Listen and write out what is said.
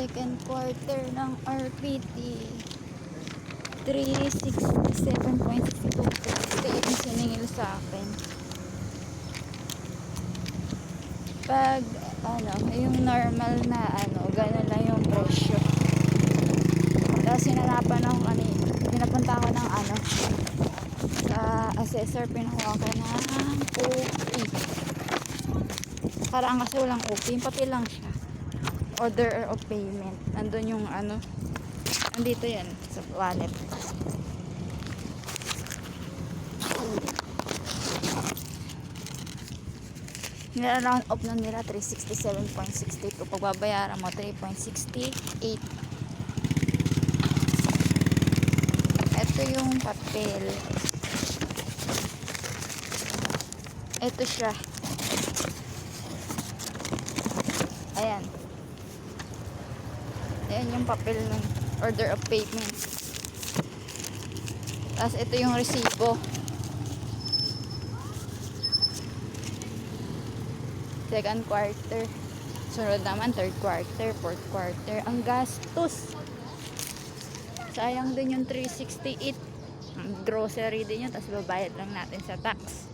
second quarter ng RPT 367.62 pesos yung siningil sa akin. Pag yung normal na ganun lang yung presyo. Tapos sinanapan ako kanina, pinapunta ako ng sa assessor, pinukuha ko ng OP. Parang kasi walang OP, yung papel lang siya, order of payment. Nandun yung nandito yan sa wallet. Nila-round up na nila 367.62. Pagbabayaran mo 3.68. Ito yung papel. Ito siya. Ayan. Ayan yung papel ng order of payment. Tapos ito yung resibo. Second quarter. Sunod naman third quarter, fourth quarter. Ang gastos. Sayang din yung 368. Grocery din yun. Tapos babayad lang natin sa tax.